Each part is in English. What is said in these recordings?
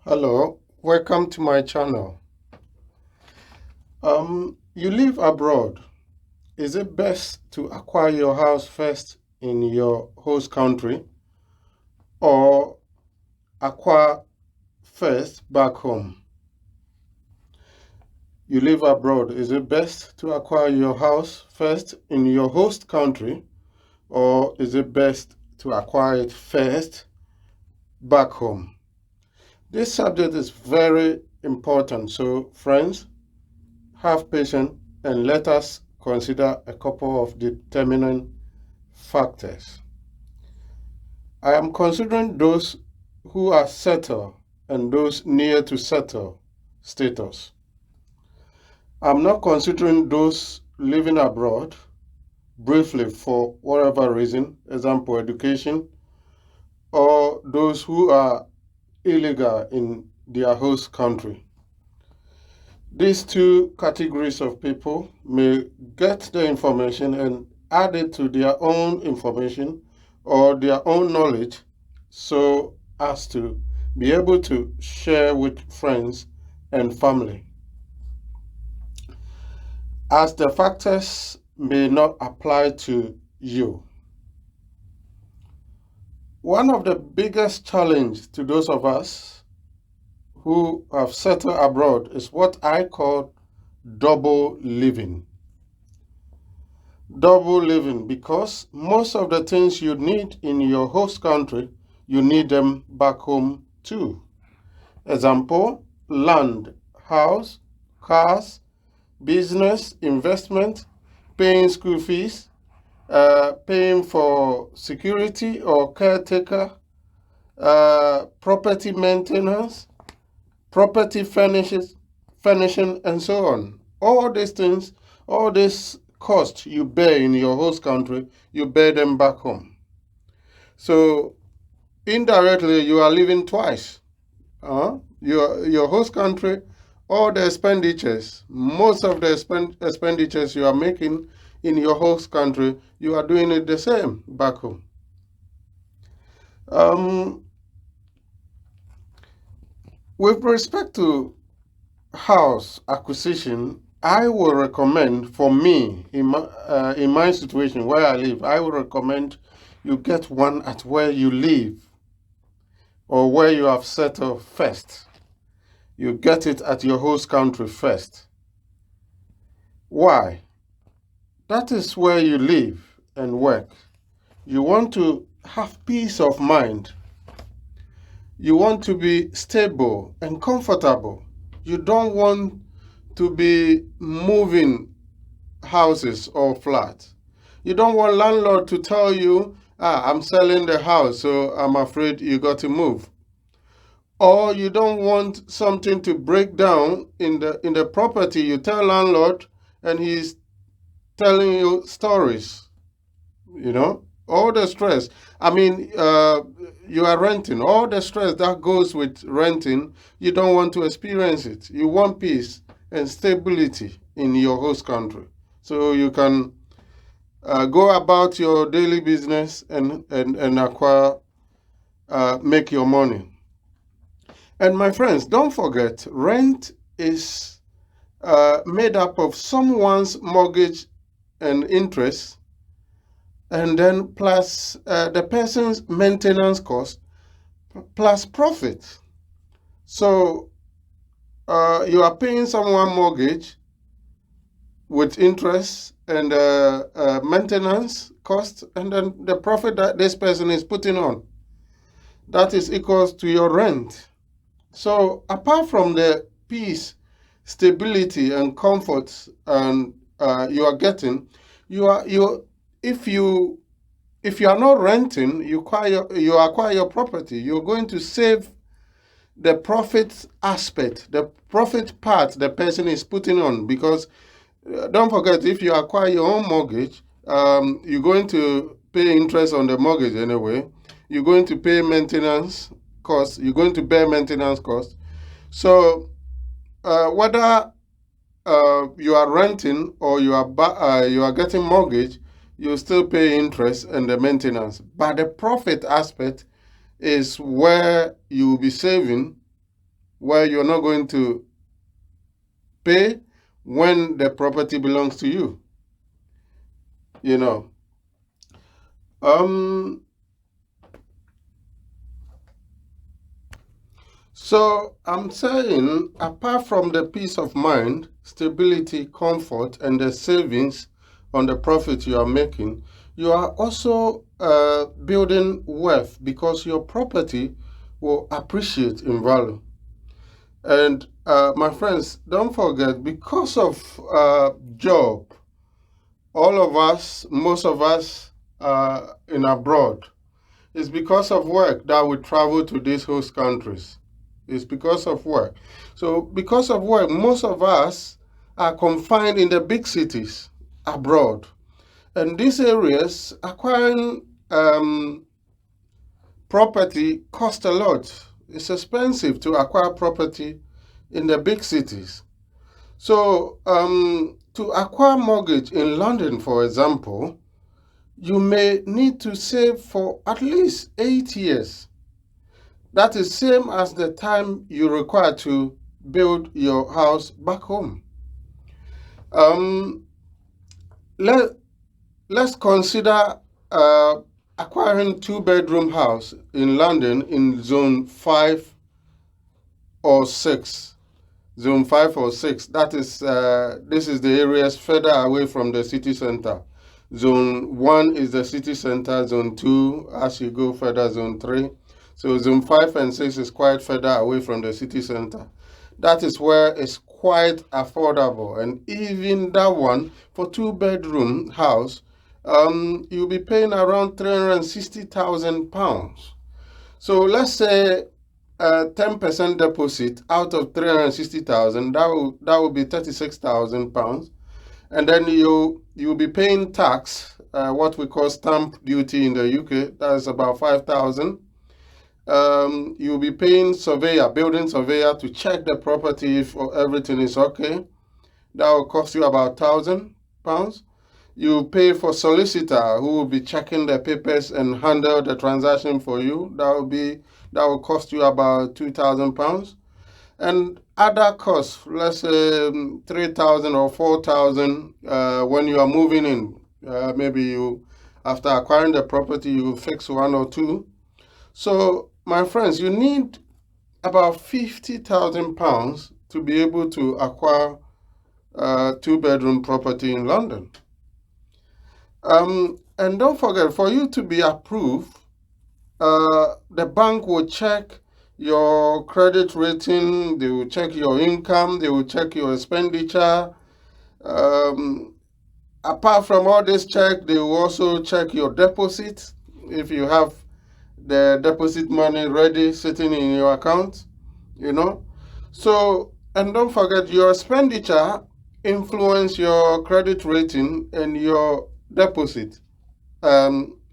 Hello, welcome to my channel. You live abroad. Is it best to acquire your house first in your host country or acquire first back home? You live abroad. Is it best to acquire your house first in your host country or is it best to acquire it first back home? This subject is very important. So, friends, have patience and let us consider a couple of determining factors. I am considering those who are settled and those near to settle status. I'm not considering those living abroad briefly for whatever reason, example education, or those who are illegal in their host country. These two categories of people may get the information and add it to their own information or their own knowledge so as to be able to share with friends and family. As the factors may not apply to you. One of the biggest challenges to those of us who have settled abroad is what I call double living. Double living because most of the things you need in your host country, you need them back home too. Example, land, house, cars, business, investment, paying school fees, paying for security or caretaker, property maintenance, property furnishing, and so on. All these things, all these costs you bear in your host country, you bear them back home. So indirectly, you are living twice. Your host country, all the expenditures, most of the expenditures you are making in your host country, you are doing it the same back home. With respect to house acquisition, I will recommend, for me, in my situation where I live, I will recommend you get one at where you live or where you have settled first. You get it at your host country first. Why? That is where you live and work. You want to have peace of mind. You want to be stable and comfortable. You don't want to be moving houses or flats. You don't want landlord to tell you, I'm selling the house, so I'm afraid you got to move. Or you don't want something to break down in the property. You tell landlord and he's telling you stories, all the stress. I mean, you are renting, all the stress that goes with renting, you don't want to experience it. You want peace and stability in your host country so you can go about your daily business and acquire, make your money. And my friends, don't forget, rent is made up of someone's mortgage and interest, and then plus the person's maintenance cost, plus profit. So you are paying someone mortgage with interest and maintenance cost, and then the profit that this person is putting on, that is equals to your rent. So apart from the peace, stability, and comfort and you are getting, if you are not renting, you acquire your property. You're going to save the profit aspect, the profit part the person is putting on, because don't forget, if you acquire your own mortgage, you're going to pay interest on the mortgage anyway. You're going to pay maintenance costs. You're going to bear maintenance costs. So whether you are renting or you are getting mortgage, you still pay interest and the maintenance. But the profit aspect is where you will be saving where you're not going to pay when the property belongs to you. You know. So I'm saying, apart from the peace of mind, stability, comfort, and the savings on the profit you are making, you are also building wealth because your property will appreciate in value. And my friends, don't forget, because of job, all of us, most of us in abroad, it's because of work that we travel to these host countries. It's because of work. So because of work, most of us are confined in the big cities abroad. And these areas, acquiring property cost a lot. It's expensive to acquire property in the big cities. So to acquire mortgage in London, for example, you may need to save for at least 8 years. That is same as the time you require to build your house back home. Let's consider acquiring 2-bedroom house in London in zone 5 or 6. Zone 5 or 6. That is, this is the areas further away from the city center. Zone 1 is the city center. Zone 2, as you go further, zone 3. So zone 5 and 6 is quite further away from the city center. That is where it's quite affordable. And even that one, for 2-bedroom house, you'll be paying around £360,000. So let's say 10% deposit out of 360,000, that will be £36,000, and then you'll be paying tax, what we call stamp duty in the UK. That's about 5,000. You'll be paying building surveyor to check the property if everything is okay. That will cost you about £1,000. You pay for solicitor who will be checking the papers and handle the transaction for you. That will cost you about £2,000. And other costs, let's say 3,000 or 4,000 when you are moving in. Maybe you, after acquiring the property, you fix one or two. So, my friends, you need about £50,000 to be able to acquire a 2-bedroom property in London. And don't forget, for you to be approved, the bank will check your credit rating, they will check your income, they will check your expenditure. Apart from all this check, they will also check your deposit, if you have the deposit money ready sitting in your account, So, and don't forget, your expenditure influence your credit rating and your deposit.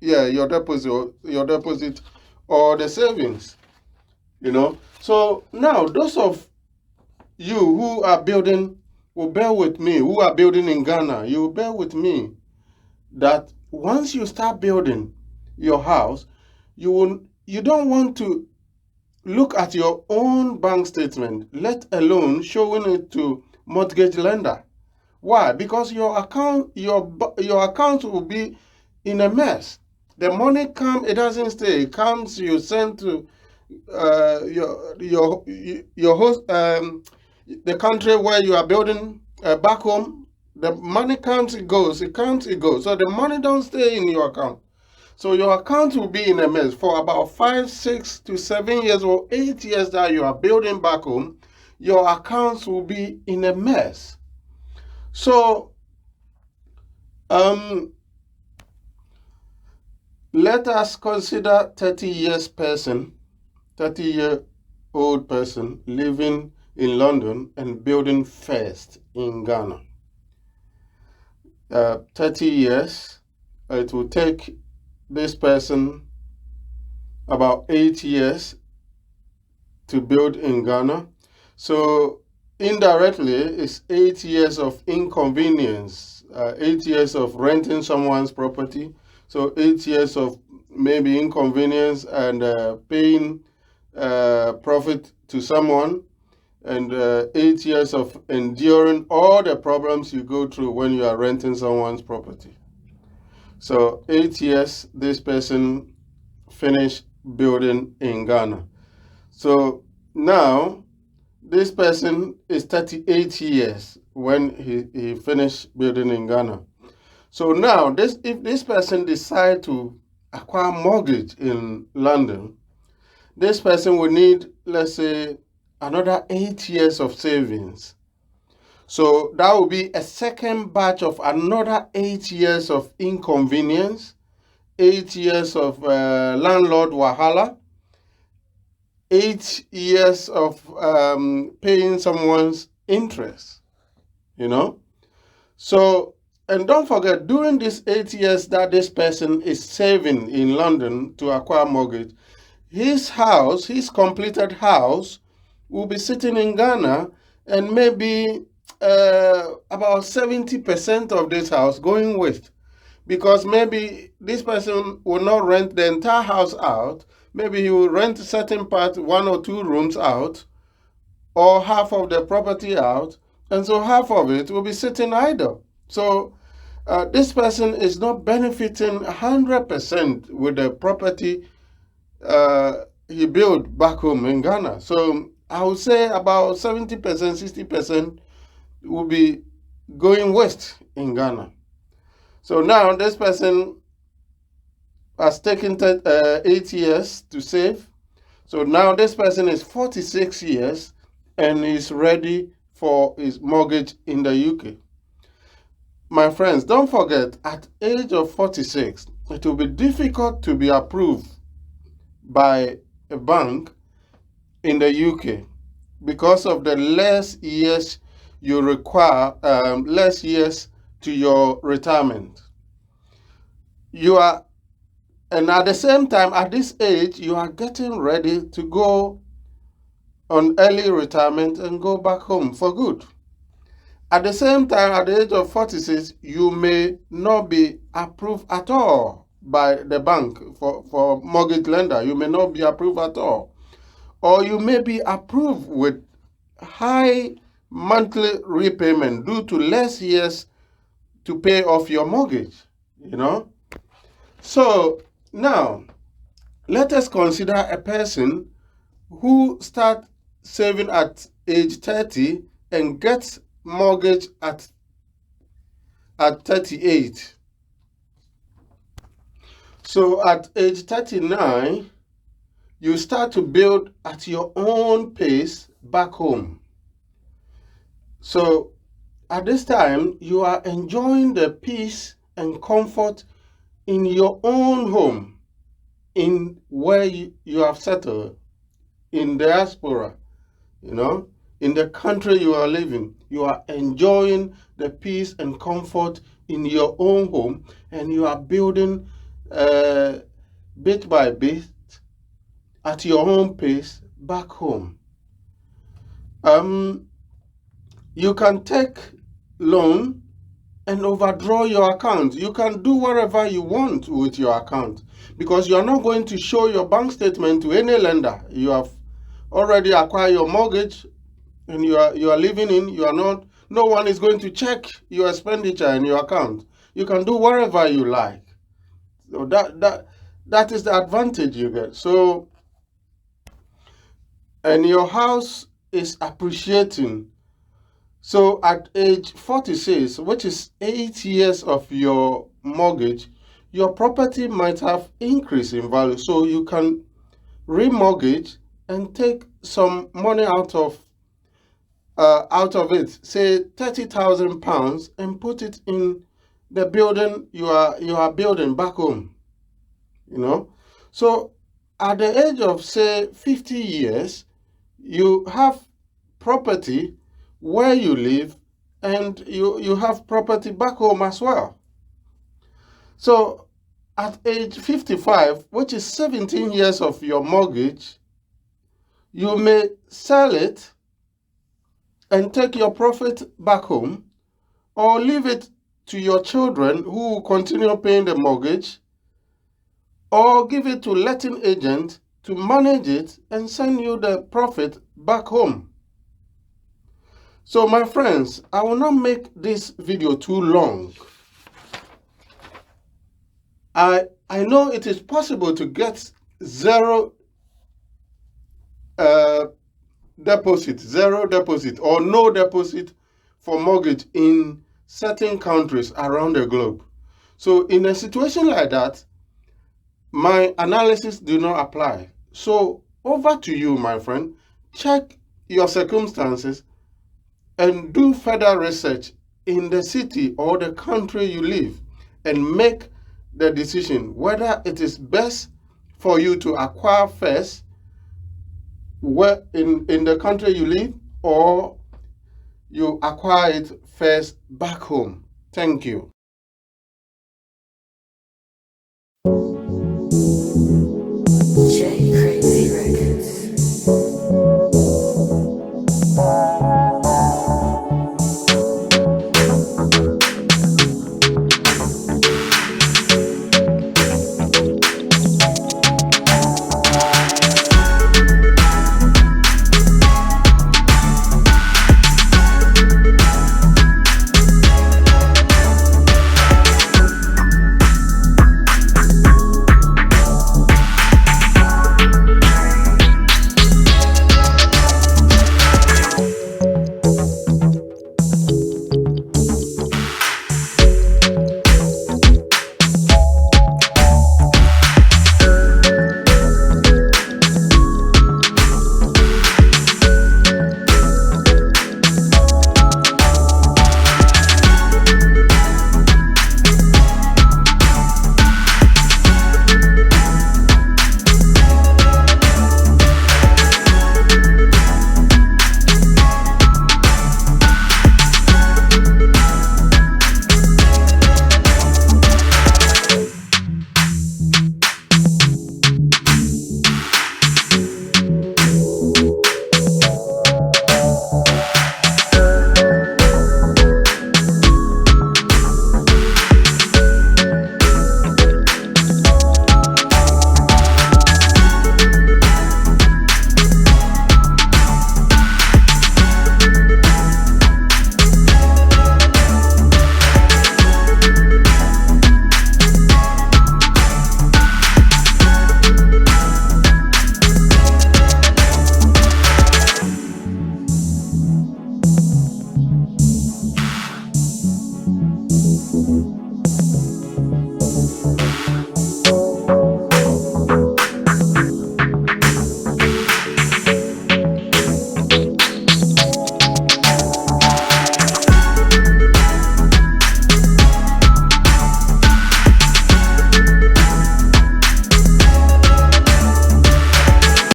Your deposit or the savings, So now, those of you who are building, will bear with me, who are building in Ghana, you will bear with me that once you start building your house, you don't want to look at your own bank statement, let alone showing it to mortgage lender. Why? Because your account will be in a mess. The money comes, it doesn't stay. It comes, you send to your host, the country where you are building back home. The money comes, it goes. It comes, it goes. So the money don't stay in your account. So your account will be in a mess for about 5, 6 to 7 years or 8 years that you are building back home. Your accounts will be in a mess. So let us consider 30-year-old person living in London and building first in Ghana. 30 years, it will take this person about 8 years to build in Ghana. So indirectly, it's 8 years of inconvenience, 8 years of renting someone's property. So 8 years of maybe inconvenience and paying profit to someone. and 8 years of enduring all the problems you go through when you are renting someone's property. So 8 years, this person finished building in Ghana. So now this person is 38 years when he finished building in Ghana. So now if this person decide to acquire mortgage in London, this person will need, let's say, another 8 years of savings. So that will be a second batch of another 8 years of inconvenience, 8 years of landlord wahala, 8 years of paying someone's interest, you know. So, and don't forget, during these 8 years that this person is saving in London to acquire mortgage, his house, his completed house, will be sitting in Ghana, and maybe about 70% of this house going waste, because maybe this person will not rent the entire house out. Maybe he will rent a certain part, 1 or 2 rooms out, or half of the property out, and so half of it will be sitting idle. So this person is not benefiting 100% with the property he built back home in Ghana. So I would say about 70%, 60% will be going west in Ghana. So now this person has taken 8 years to save. So now this person is 46 years and is ready for his mortgage in the UK. My friends, don't forget, at age of 46, it will be difficult to be approved by a bank in the UK because of the less years you require, less years to your retirement. And at the same time, at this age, you are getting ready to go on early retirement and go back home for good. At the same time, at the age of 46, you may not be approved at all by the bank for mortgage lender. You may not be approved at all. Or you may be approved with high monthly repayment due to less years to pay off your mortgage, you know. So now, let us consider a person who start saving at age 30 and gets mortgage at 38. So at age 39, you start to build at your own pace back home. So at this time, you are enjoying the peace and comfort in your own home, in where you have settled, in diaspora, you know, in the country you are living. You are enjoying the peace and comfort in your own home, and you are building bit by bit at your own pace back home. You can take loan and overdraw your account. You can do whatever you want with your account, because you are not going to show your bank statement to any lender. You have already acquired your mortgage and you are living in. You are not. No one is going to check your expenditure in your account. You can do whatever you like. So that is the advantage you get. So, and your house is appreciating. So at age 46, which is 8 years of your mortgage, your property might have increased in value. So you can remortgage and take some money out of it, say £30,000, and put it in the building you are building back home. You know, so at the age of, say, 50 years, you have property where you live, and you have property back home as well. So at age 55, which is 17 years of your mortgage, you may sell it and take your profit back home, or leave it to your children who will continue paying the mortgage, or give it to letting agent to manage it and send you the profit back home. So my friends, I will not make this video too long. I know it is possible to get zero deposit or no deposit for mortgage in certain countries around the globe. So in a situation like that, my analysis do not apply. So over to you, my friend. Check your circumstances and do further research in the city or the country you live and make the decision whether it is best for you to acquire first where in the country you live, or you acquire it first back home. Thank you.